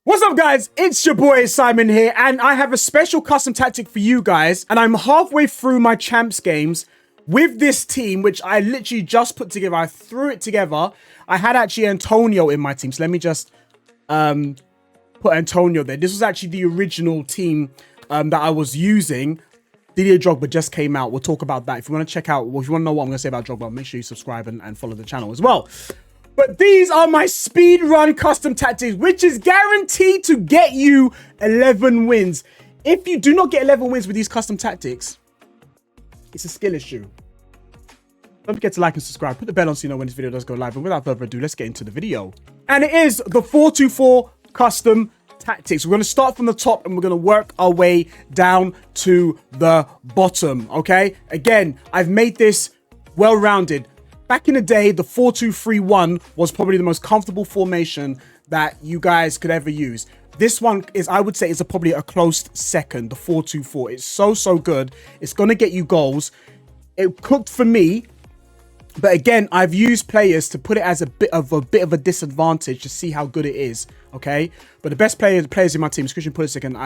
What's up, guys? It's your boy Simon here, and I have a special custom tactic for you guys. And I'm halfway through my champs games with this team, which I literally just put together. I threw it together. I had actually Antonio in my team, so let me just put Antonio there. This was actually the original team that I was using. Didier Drogba just came out. We'll talk about that. If you want to check out, well, if you want to know what I'm going to say about Drogba, make sure you subscribe and follow the channel as well. But these are my speed run custom tactics, which is guaranteed to get you 11 wins. If you do not get 11 wins with these custom tactics, it's a skill issue. Don't forget to like and subscribe. Put the bell on so you know when this video does go live. And without further ado, let's get into the video. And it is the 4-2-4 custom tactics. We're going to start from the top and we're going to work our way down to the bottom. Okay. Again, I've made this well-rounded. Back in the day, the 4-2-3-1 was probably the most comfortable formation that you guys could ever use. This one is, I would say, is probably a close second, the 4-2-4. It's so good. It's going to get you goals. It cooked for me. But again, I've used players to put it as a bit of a disadvantage to see how good it is, okay? But the best players in my team is Christian Pulisic and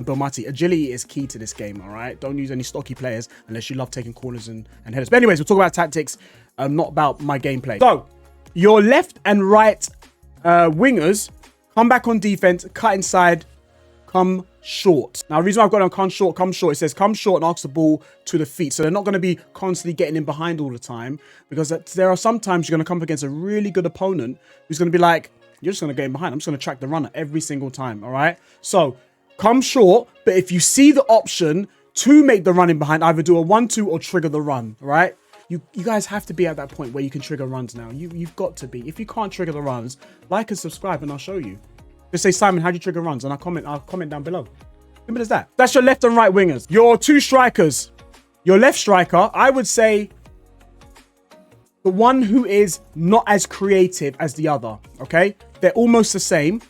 Belmati. Agility is key to this game, all right? Don't use any stocky players unless you love taking corners and headers. But anyways, we'll talk about tactics, not about my gameplay. So, your left and right wingers come back on defense, cut inside, come short. Now, the reason why I've got on come short, it says come short and ask the ball to the feet. So they're not going to be constantly getting in behind all the time, because there are sometimes you're going to come up against a really good opponent who's going to be like, you're just going to get in behind. I'm just going to track the runner every single time. All right. So come short. But if you see the option to make the run in behind, either do a 1-2 or trigger the run. All right. You guys have to be at that point where you can trigger runs now. You've got to be. If you can't trigger the runs, like and subscribe and I'll show you. Just say, Simon, how do you trigger runs? And I'll comment down below. Simple as that. That's your left and right wingers. Your two strikers. Your left striker, I would say the one who is not as creative as the other. Okay? They're almost the same,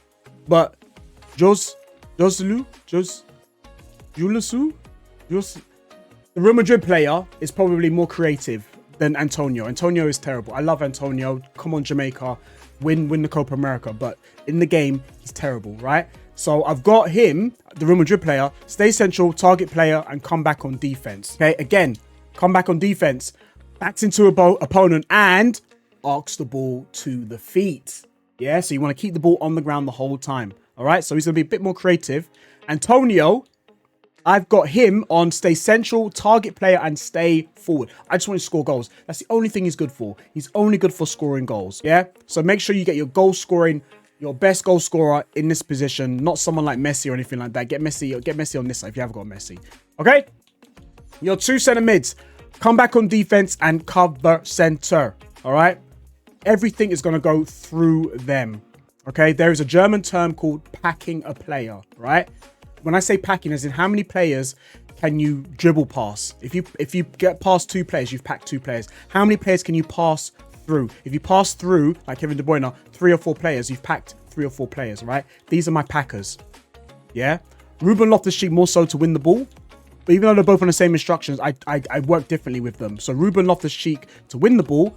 but the Real Madrid player is probably more creative than Antonio. Antonio is terrible. I love Antonio. Come on, Jamaica. Win the Copa America. But in the game, he's terrible, right? So I've got him, the Real Madrid player, stay central, target player, and come back on defense. Okay, again, come back on defense, backs into a opponent, and arcs the ball to the feet. Yeah, so you want to keep the ball on the ground the whole time. All right, so he's going to be a bit more creative. Antonio, I've got him on stay central, target player, and stay forward. I just want to score goals. That's the only thing he's good for. He's only good for scoring goals. Yeah, so make sure you get your goal scoring, your best goal scorer in this position, not someone like Messi or anything like that. Get Messi on this side if you haven't got Messi. Okay? Your two center mids, come back on defense and cover center. All right? Everything is going to go through them. Okay? There is a German term called packing a player, right? When I say packing, as in how many players can you dribble past? If you get past two players, you've packed two players. How many players can you pass through? If you pass through, like Kevin De Bruyne, 3 or 4 players, you've packed 3 or 4 players, right? These are my packers. Yeah. Ruben Loftus-Cheek more so to win the ball. But even though they're both on the same instructions, I work differently with them. So Ruben Loftus-Cheek to win the ball.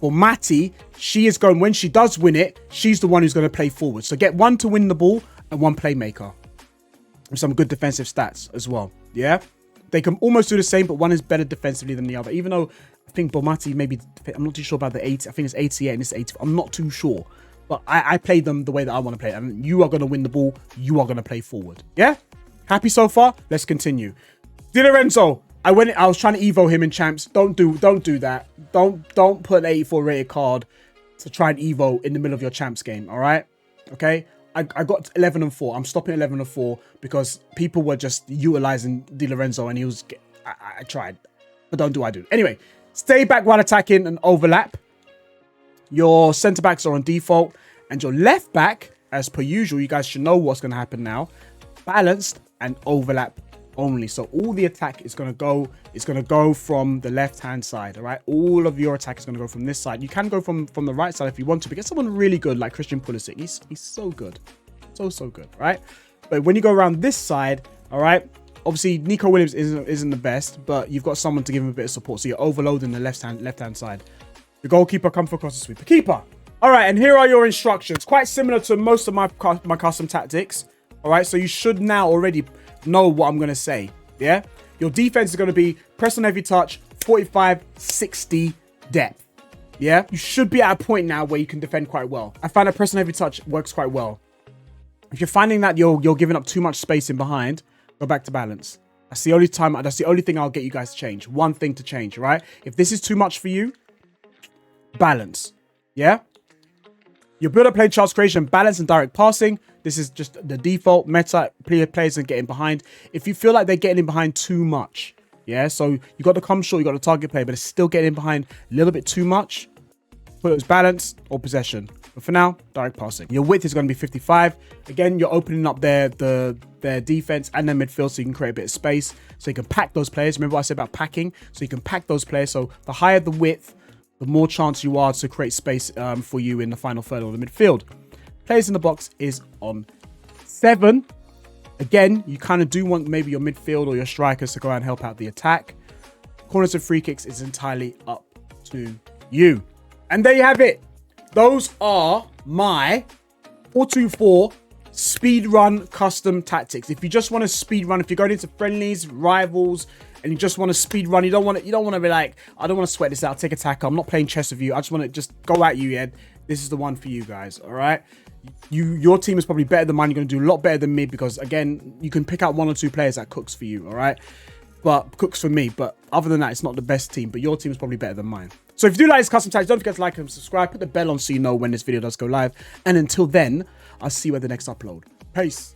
For Matty, she is going, when she does win it, she's the one who's going to play forward. So get one to win the ball and one playmaker. With some good defensive stats as well. Yeah. They can almost do the same, but one is better defensively than the other. Even though I think Belmati maybe, I'm not too sure about the 80. I think it's 88 and it's 80. I'm not too sure. But I play them the way that I want to play. And you are going to win the ball. You are going to play forward. Yeah? Happy so far? Let's continue. Di Lorenzo. I was trying to evo him in champs. Don't do that. Don't put an 84 rated card to try and evo in the middle of your champs game. All right? Okay? I got 11 and 4. I'm stopping 11 and 4 because people were just utilizing Di Lorenzo and he was... I tried. But don't do what I do. Anyway, stay back while attacking and overlap. Your centre-backs are on default. And your left-back, as per usual, you guys should know what's going to happen now. Balanced and overlap only. So all the attack is going to go from the left-hand side, all right? All of your attack is going to go from this side. You can go from the right side if you want to, but get someone really good like Christian Pulisic. He's so good. So good, right? But when you go around this side, all right, obviously Nico Williams isn't the best, but you've got someone to give him a bit of support. So you're overloading the left-hand side. The goalkeeper comes across the sweep. The keeper, All right, and here are your instructions. Quite similar to most of my custom tactics. All right, so you should now already know what I'm going to say. Yeah, your defense is going to be press on every touch, 45, 60 depth. Yeah, you should be at a point now where you can defend quite well. I find that press on every touch works quite well. If you're finding that you're giving up too much space in behind, go back to balance. That's the only time. That's the only thing I'll get you guys to change. One thing to change, right? If this is too much for you, balance. Yeah. Your build-up play, chance creation, balance, and direct passing. This is just the default meta. Players are getting behind. If you feel like they're getting in behind too much, yeah. So you got the come short, you got the target play, but it's still getting in behind a little bit too much. Put it as balance or possession. But for now, direct passing. Your width is going to be 55. Again, you're opening up their defense and their midfield so you can create a bit of space. So you can pack those players. Remember what I said about packing? So you can pack those players. So the higher the width, the more chance you are to create space for you in the final third of the midfield. Players in the box is on 7. Again, you kind of do want maybe your midfield or your strikers to go out and help out the attack. Corners and free kicks is entirely up to you. And there you have it. Those are my 4-2-4 speed run custom tactics. If you just want to speed run, if you're going into friendlies, rivals, and you just want to speed run, you don't want to be like, I don't want to sweat this out, take a tackle. I'm not playing chess with you. I just want to just go at you, yeah. This is the one for you guys, all right? Your team is probably better than mine. You're going to do a lot better than me because, again, you can pick out 1 or 2 players that cooks for you, all right? But cooks for me. But other than that, it's not the best team. But your team is probably better than mine. So if you do like this custom tactics, don't forget to like and subscribe. Put the bell on so you know when this video does go live. And until then, I'll see you at the next upload. Peace.